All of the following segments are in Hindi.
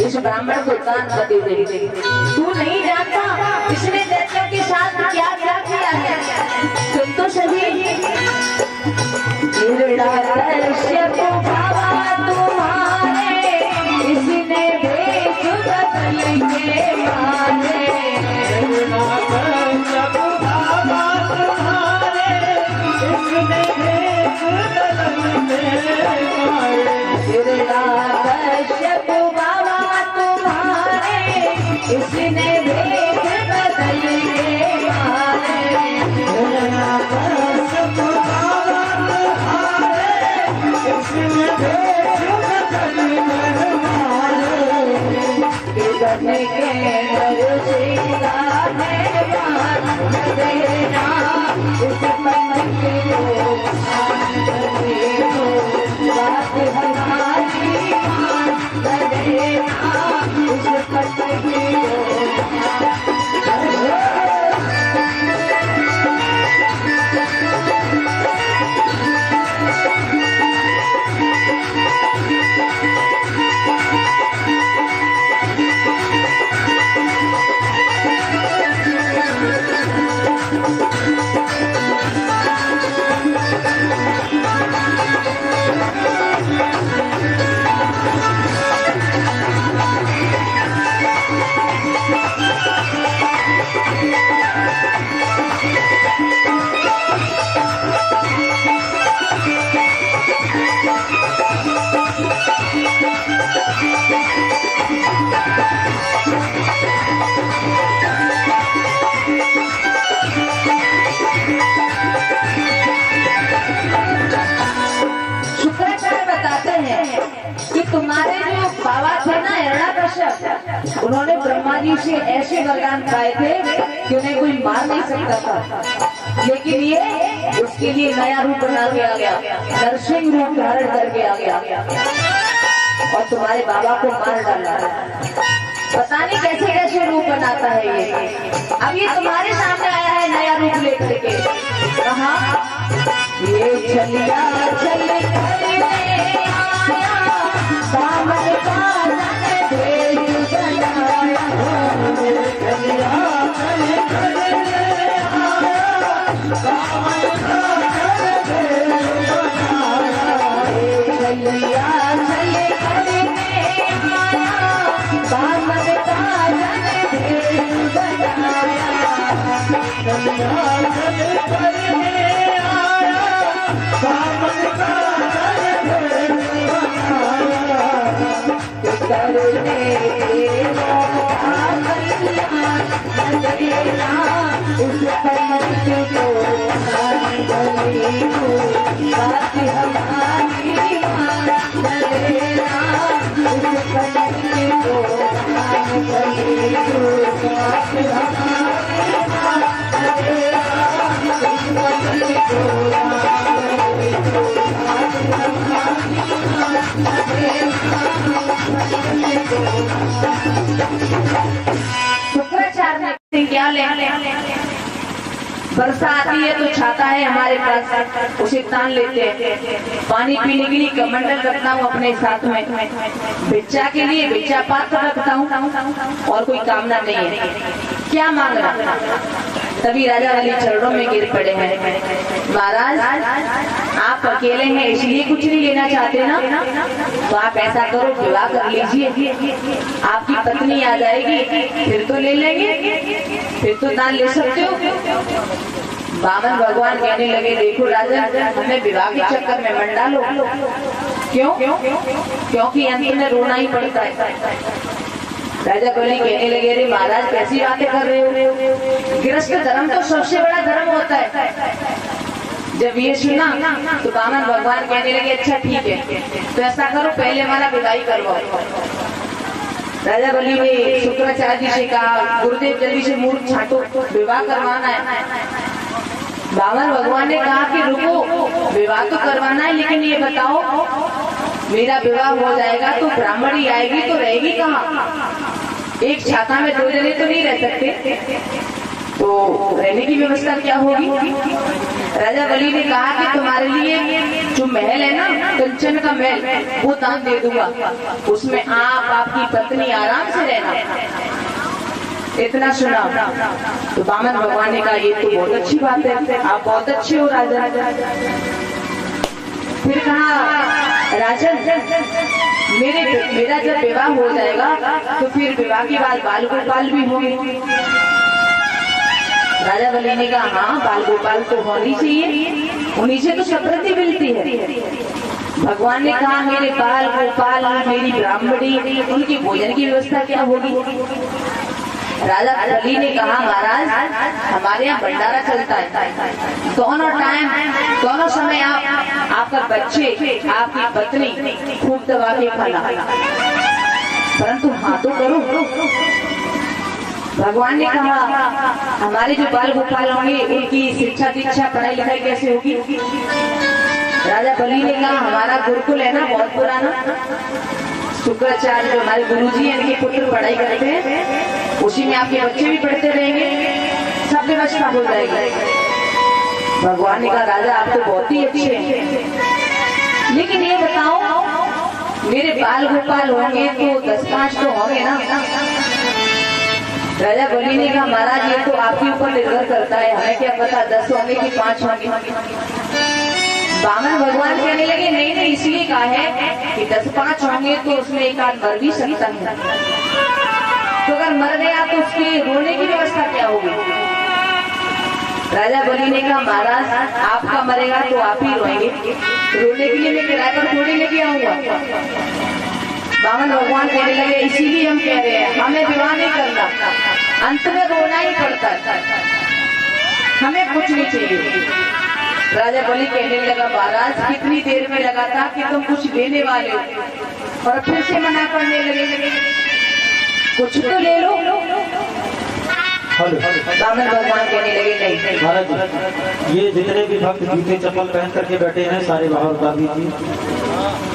इस ब्राह्मण को दान बदे दे। तू नहीं जानता इसने दैत्यों के साथ क्या क्या किया है। सुन तो सही। तुम्हारे इसने भेष बदल के मारे। इसने भेष बदल के मारे। करने के नर सीता है बात देना। इस पंडित को बात हमारी मान देना। इस पंडित तुम्हारे जो बाबा थे ना हिरण्याकश्यप, उन्होंने ब्रह्मा जी से ऐसे वरदान पाए थे कि उन्हें कोई मार नहीं सकता था। लेकिन ये उसके लिए नया रूप बना के आ गया, नरसिंह रूप धारण करके आ गया और तुम्हारे बाबा को मार डाला। पता नहीं कैसे कैसे रूप बनाता है ये। अब ये तुम्हारे सामने आया है नया रूप लेकर के। कहा ये चलिया चल सामन का भेष बनाया। चलिया चल शुक्राचार्य क्या ले वर्षा आती है तो छाता है हमारे पास, उसे तान लेते हैं। पानी पीने के लिए कमंडल रखता हूँ अपने साथ में, भिक्षा के लिए भिक्षा पात्र रखता हूँ, और कोई कामना नहीं है। क्या मांग रहा? तभी राजा बलि चरणों में गिर पड़े हैं। महाराज आप अकेले हैं इसलिए कुछ नहीं लेना चाहते ना, तो आप ऐसा करो विवाह कर लीजिए, आपकी पत्नी आ जाएगी फिर तो ले लेंगे, फिर तो दान ले सकते हो। बामन भगवान कहने लगे देखो राजा, हमें विवाह के चक्कर में मत डालो। क्यों? क्योंकि अंत में रोना ही पड़ता है। राजा बलि कहने लगे अरे महाराज कैसी बातें कर रहे हो, गृहस्थ धर्म तो सबसे बड़ा धर्म होता है। जब ये सुना तो बामन भगवान कहने लगे अच्छा ठीक है, तो ऐसा करो पहले हमारा विदाई करवाओ। राजा बलि ने शुक्राचार्य जी से कहा गुरुदेव जल्दी से मूर्ख छाटो, विवाह करवाना है। बामन भगवान ने कहा कि रुको, विवाह तो करवाना है लेकिन ये बताओ मेरा विवाह हो जाएगा तो ब्राह्मणी आएगी तो रहेगी कहाँ? एक छाता में दो जने तो नहीं रह सकते, तो रहने की व्यवस्था क्या होगी? राजा बलि ने कहा कि तुम्हारे लिए जो महल है ना, कंचन का महल, वो दान दे दूंगा, उसमें आप आपकी पत्नी आराम से रहना। इतना सुना तो बामन भगवान ने कहा ये तो बहुत अच्छी बात है, आप बहुत अच्छे हो राजा। फिर कहा राजन मेरा जब विवाह हो जाएगा तो फिर विवाह के बाद बाल गोपाल भी होंगे। राजा बलि ने कहा हाँ बाल गोपाल तो होनी चाहिए, उन्हीं से तो समृद्धि मिलती है। भगवान ने कहा मेरे बाल गोपाल मेरी ब्राह्मणी, उनकी भोजन की व्यवस्था क्या होगी? राजा बलि ने कहा महाराज हमारे यहाँ भंडारा चलता है, दोनों टाइम दोनों समय आपका बच्चे आपकी पत्नी खूब दबा के खाना, परंतु हाँ तो करो। भगवान ने कहा हमारे जो बाल गोपाल होंगे उनकी शिक्षा दीक्षा पढ़ाई लिखाई कैसे होगी? राजा बलि ने कहा हमारा गुरुकुल है ना बहुत पुराना, शुक्राचार्य जो हमारे गुरुजी हैं इनके पुत्र पढ़ाई करते हैं, उसी में आपके बच्चे भी पढ़ते रहेंगे, सब व्यवस्था हो जाएगी। भगवान ने कहा राजा आप तो बहुत ही अच्छे हैं, लेकिन ये बताओ मेरे बाल गोपाल होंगे तो 10-5 तो होंगे ना? राजा बलि ने कहा महाराज ये तो आपके ऊपर निर्भर करता है, हमें क्या पता 10 होंगे कि 5 होंगे। बामन भगवान कहने लगे नहीं नहीं इसलिए कहा है कि 10-5 होंगे तो उसमें एक आध मर भी सकता है, तो अगर मर गया तो उसके रोने की व्यवस्था क्या होगी? राजा बलि ने कहा महाराज आपका मरेगा तो आप ही रोएंगे, रोने के लिए मैं किराए पर थोड़ी लेके आऊंगा। बामन भगवान कहने लगे इसीलिए हम कह रहे हैं हमें विवाह नहीं करना, अंत में रोना ही पड़ता है, हमें कुछ नहीं चाहिए। राजा बलि कहने लगा महाराज कितनी देर में लगा था कि तुम कुछ देने वाले हो और फिर से मना करने लगे, कुछ तो ले लो। बामन भगवान कहने लगे नहीं। महाराज ये जितने भी भक्त जूते चप्पल पहन करके बैठे हैं सारे बाहर उतार दीजिए,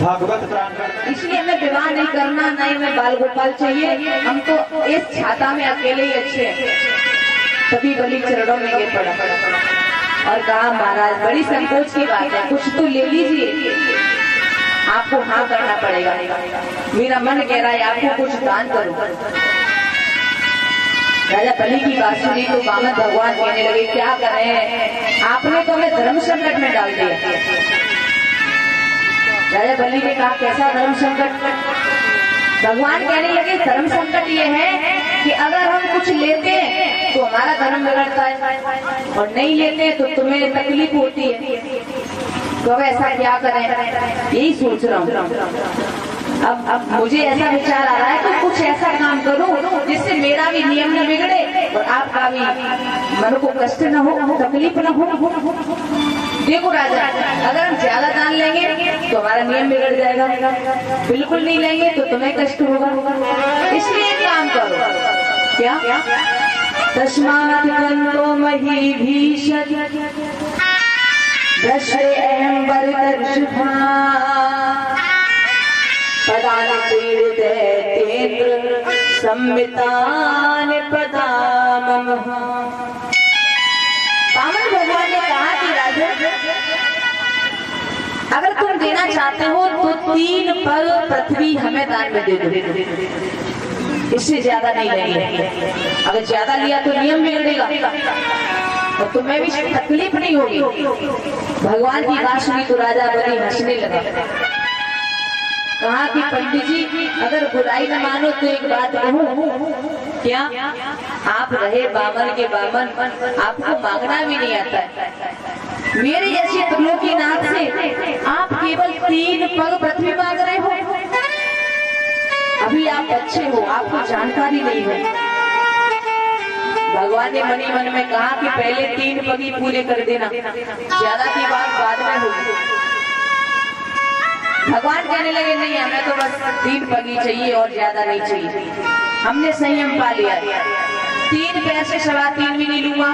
भागवत प्राण। इसलिए हमें विवाह नहीं करना, नहीं मैं बाल गोपाल चाहिए, हम तो इस छाता में अकेले ही अच्छे हैं। तभी बलि चरणों में गिर पड़ा और कहा महाराज बड़ी संकोच की बात है, कुछ तो ले लीजिए, आपको हाँ करना पड़ेगा, मेरा मन कह रहा है आपको कुछ दान करूं। राजा बलि की बात सुनी तो बामन भगवान कहने लगे क्या करें, आपने तो हमें धर्म संकट में डाल दिया। राजा बलि ने कहा कैसा धर्म संकट? भगवान कहने लगे धर्म संकट ये है कि अगर हम कुछ लेते हैं तो हमारा धर्म बिगड़ता है और नहीं लेते तो तुम्हें तकलीफ होती है, तो अब ऐसा क्या करें? यही सोच रहा हूँ। अब मुझे ऐसा विचार आ रहा है तो कुछ ऐसा काम करूं जिससे मेरा भी नियम न बिगड़े और आपका भी मन को कष्ट न हो, तकलीफ न हो। देखो राजा अगर हम ज्यादा दान लेंगे तो हमारा नियम बिगड़ जाएगा, बिल्कुल नहीं लेंगे तो तुम्हें कष्ट होगा, इसलिए काम करो। क्या? तस्मात् गन्तो मही भीषण दृश्य अहम वरदर्शुभा पदान पीड़ितेन्द्र संवितान पदामः। अगर तुम देना चाहते हो तो 3 पग पृथ्वी हमें दान में दे दो, इससे ज्यादा नहीं लेंगे। अगर ज्यादा लिया तो नियम बिगड़ेगा और तुम्हें भी तकलीफ नहीं होगी। भगवान की बात सुनी तो राजा बलि हंसने लगा। कहा कि पंडित जी अगर बुराई न मानो तो एक बात कहूं, क्या आप रहे बामन के बामन, आपको मांगना भी नहीं आता है। मेरे जैसे त्रिलोकीनाथ से आप केवल 3 पग पृथ्वी मांग रहे हो। अभी आप अच्छे हो, आपको जानकारी नहीं है। भगवान ने मनी मन में कहा कि पहले 3 पग ही पूरे कर देना, ज्यादा की बात बाद में होगी। भगवान कहने लगे नहीं, हमें तो बस 3 पग ही चाहिए और ज्यादा नहीं चाहिए। हमने संयम पा लिया, 3 पैसे 3.25 भी नहीं लूंगा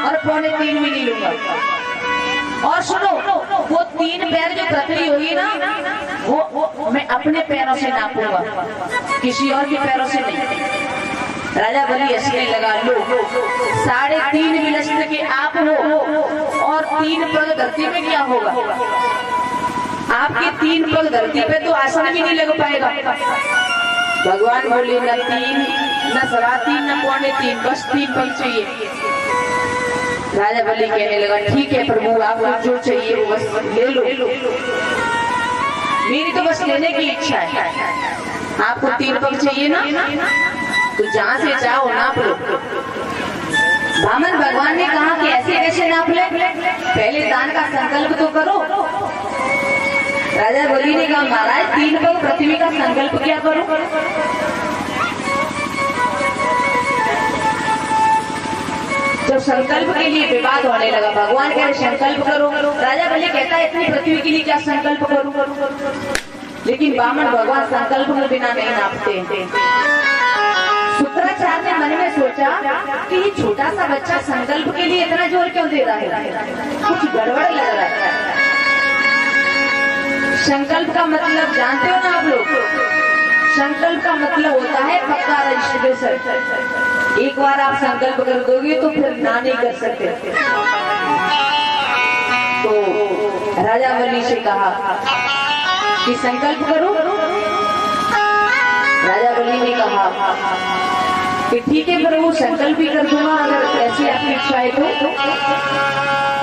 और 3.25 भी नहीं लूंगा। और सुनो, वो 3 पैर जो पृथ्वी होगी ना, वो मैं अपने पैरों से नापूंगा, किसी और के पैरों से नहीं। राजा बलि हंसने लगा। लो 3.5 विलस्त्र के आप हो और 3 पग धरती में क्या होगा? आपके 3 पग धरती पे तो आसन भी नहीं लग पाएगा। भगवान बोले न 3 न 3.25 न 3.25, बस 3 पग चाहिए। राजा बलि कहने लगा ठीक है प्रभु, आपको जो चाहिए वो बस ले लो, मेरी तो बस लेने की इच्छा है। आपको 3 पग चाहिए ना, तो जहां से चाहो नाप लो। बामन भगवान ने कहा कि ऐसे कैसे नाप ले, पहले दान का संकल्प तो करो। राजा बलि ने कहा महाराज 3 पग पृथ्वी का संकल्प क्या करूं? जब संकल्प के लिए विवाद होने लगा, भगवान कह रहे संकल्प करो, राजा बलि कहता है इतनी पृथ्वी के लिए क्या संकल्प करूं? लेकिन बामन भगवान संकल्प के बिना नहीं नापते। शुक्राचार्य ने मन में सोचा कि ये छोटा सा बच्चा संकल्प के लिए इतना जोर क्यों दे रहा है, कुछ गड़बड़ लग रहा है। संकल्प का मतलब जानते हो ना आप लोग? संकल्प का मतलब होता है पक्का रजिस्ट्रेशन। एक बार आप संकल्प कर दोगे तो फिर ना नहीं कर सकते। तो राजा बलि से कहा कि संकल्प करो। राजा बलि ने कहा कि ठीक है प्रभु, संकल्प भी कर दूंगा अगर ऐसी आपकी इच्छा है तो।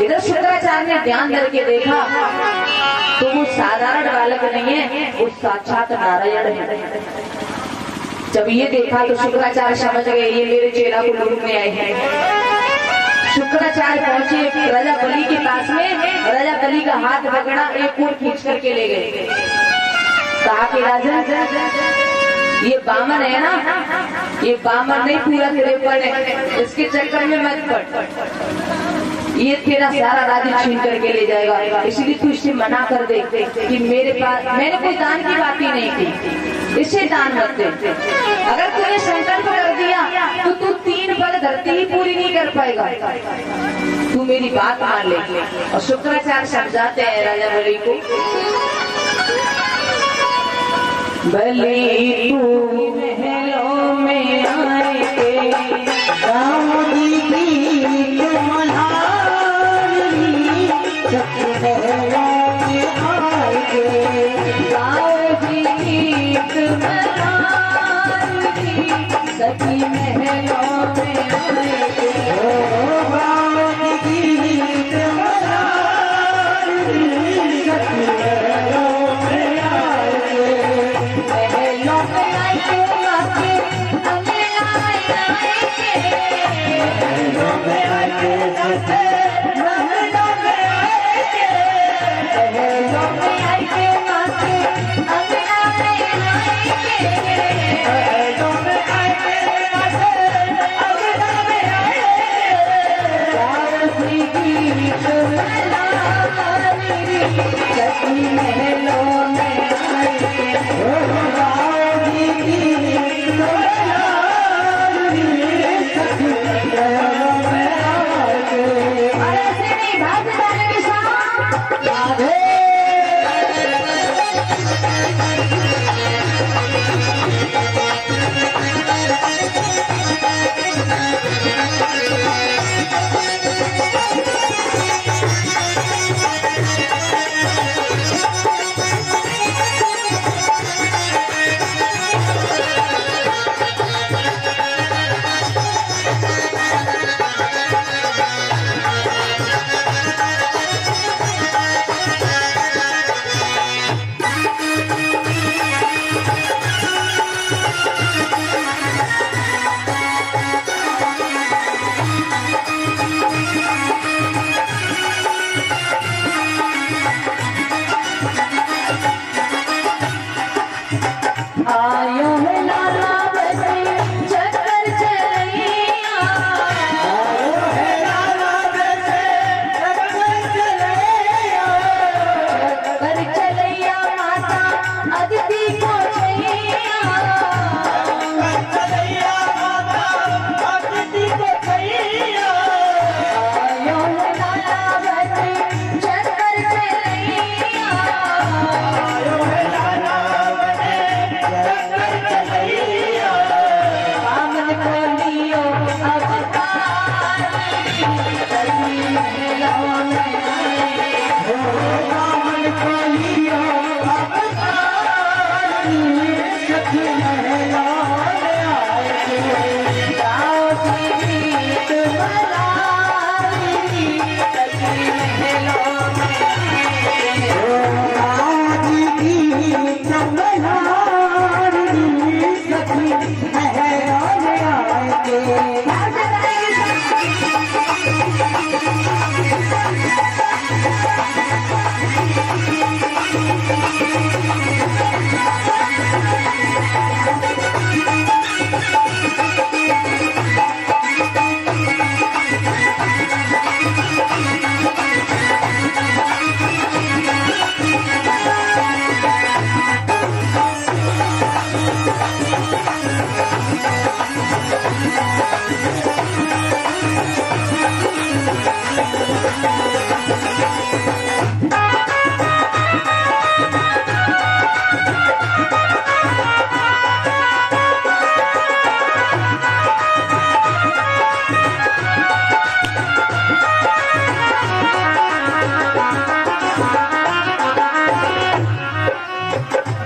इधर शुक्राचार्य ने ध्यान करके देखा तो वो साधारण बालक नहीं है, वो साक्षात नारायण है। जब ये देखा तो शुक्राचार्य समझ गए ये मेरे चेला को लूटने आए हैं। शुक्राचार्य पहुंचे राजा बलि के पास में, राजा बलि का हाथ पकड़ा, एक और खींच करके ले गए। कहा कि राजन ये बामन है ना, ये बामन नहीं पूरा तेरे ऊपर है, इसके चक्कर में मत पड़, ये तेरा सारा राज्य छीन करके ले जाएगा। इसलिए तू इससे मना कर दे कि मेरे पास मैंने कोई दान की बात ही नहीं की, इससे दान मत दे। अगर तूने संकल्प कर दिया तो तू 3 पग धरती ही पूरी नहीं कर पाएगा, तू मेरी बात मान ले। और शुक्राचार्य समझाते हैं राजा बलि को, बलि तू महलों में आए के गाँव दी सखी महलों में आयो है लाला बसे चक्कर चलैया, आयो है लाला बसे चक्कर चलैया, चक्कर चलैया माता अदिति को छैया, चक्कर चलैया माता अदिति को छैया, आयो है लाला बसे चक्कर चलैया, आयो है लाला बसे चक्कर चलैया, बामन को लियो अवतार, सखी महलों में आए, बामन को लियो अवतार, सखी महलों में आए, गाओ की गीत मलारी, सखी महलों में आए, आदि की चमलारी, सखी महलों में आए।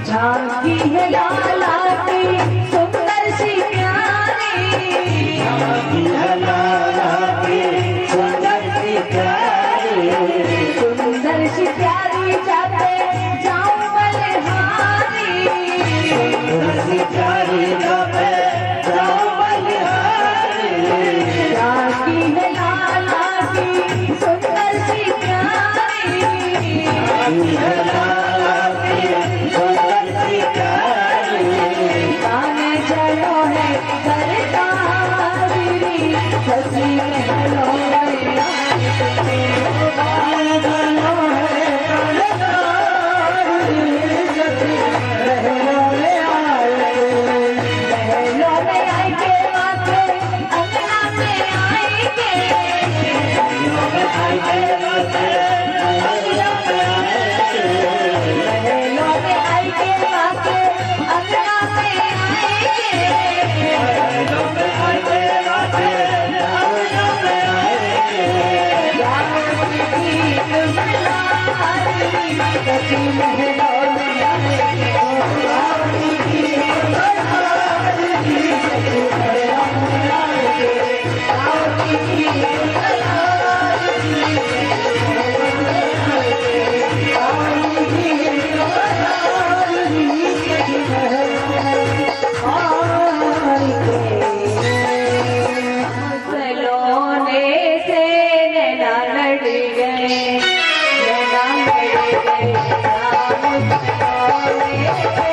झांकी है लाला की सुंदर सी प्यारी, सुंदर सी प्यारी जाते जाऊं बलिहारी, झांकी है लाला की सुंदर सी प्यारी, गाने चलो है सरकारी, सखी महलों में आए, महलों में आएंगे माथे अंगना में आएंगे, महलों में आएंगे माथे अंगना में आएंगे, सखी महलों में खिलौने से नैना लड़ गए, नैना लड़ गए, खिलौने से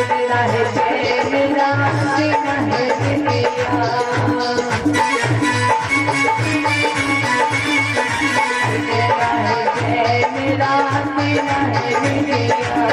देना है चैन राम देना है दुनिया देना है चैन राम देना है दुनिया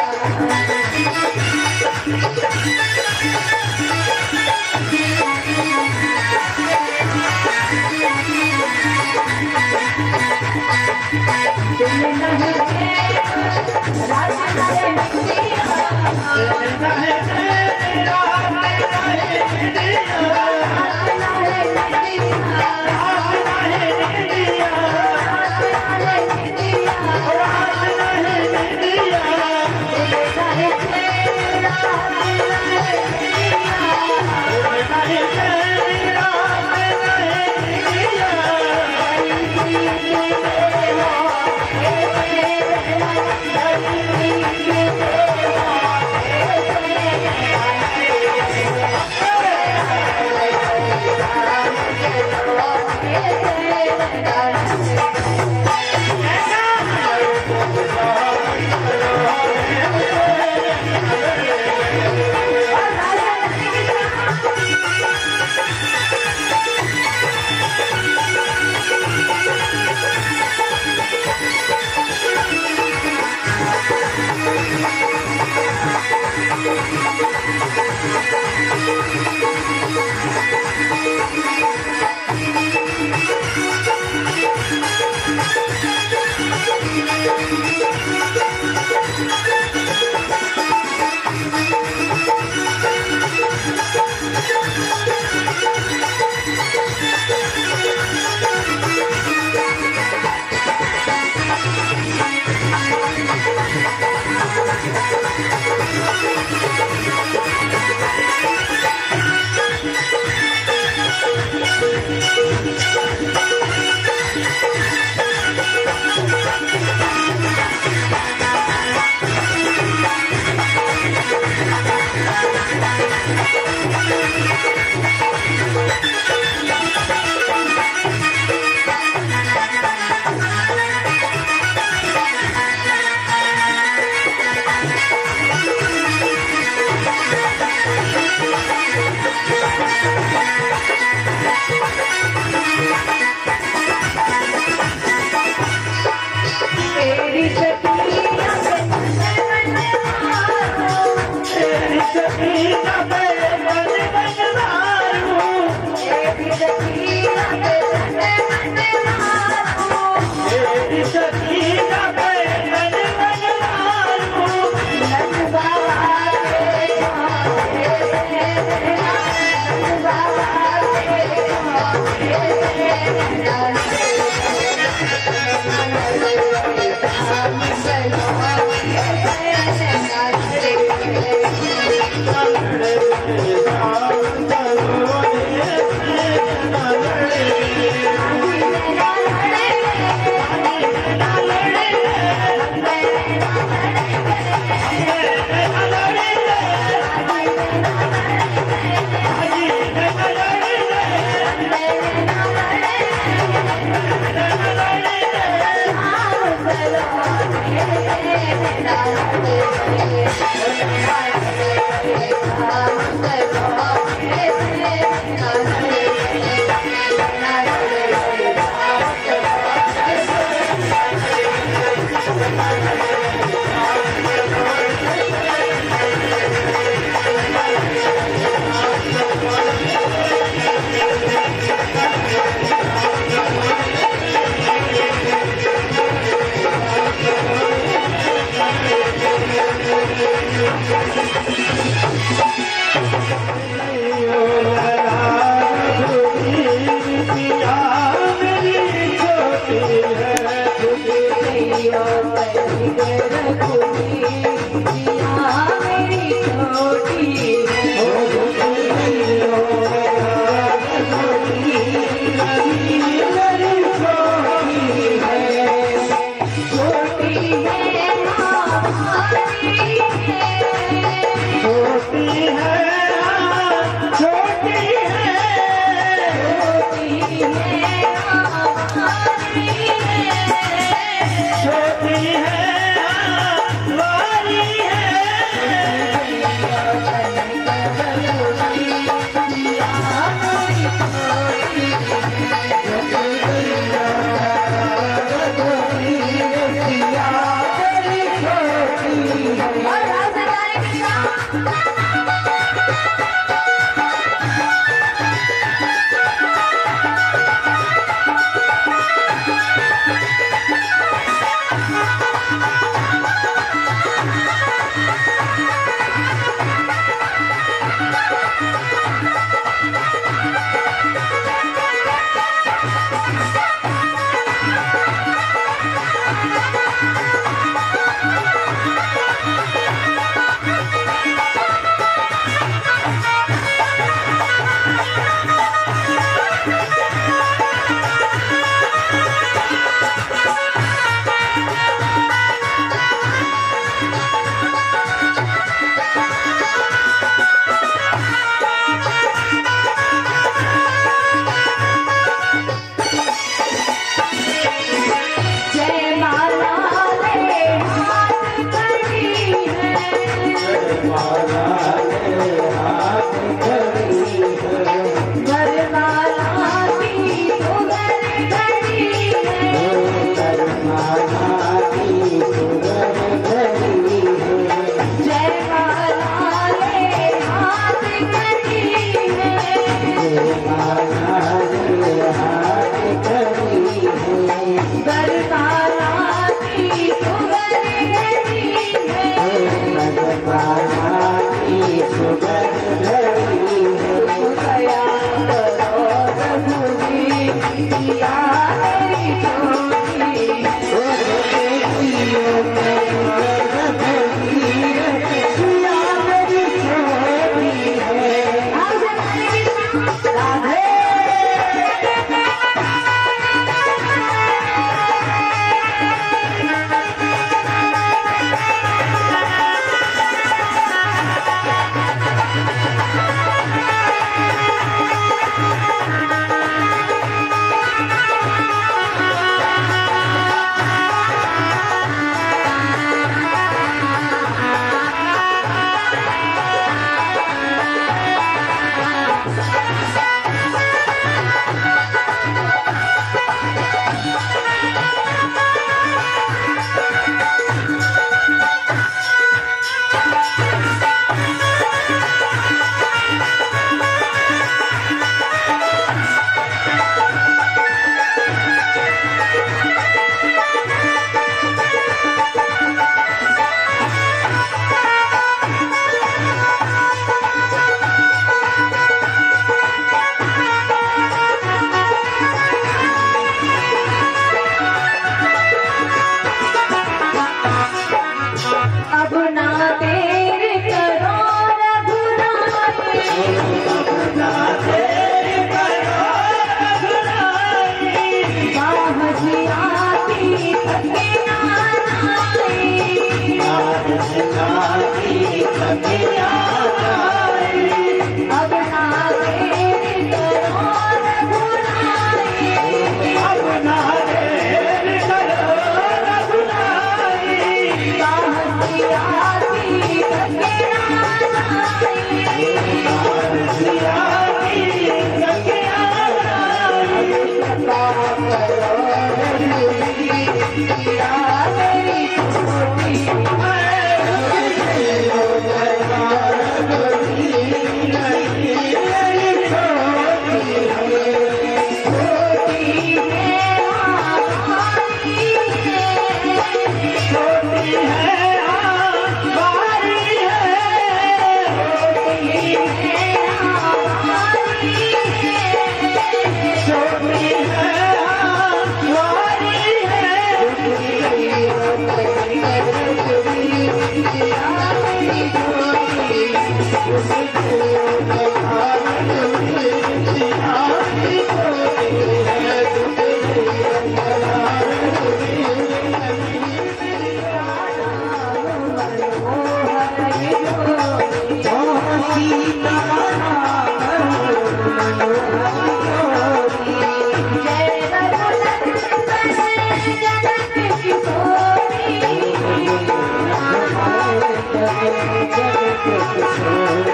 जगत से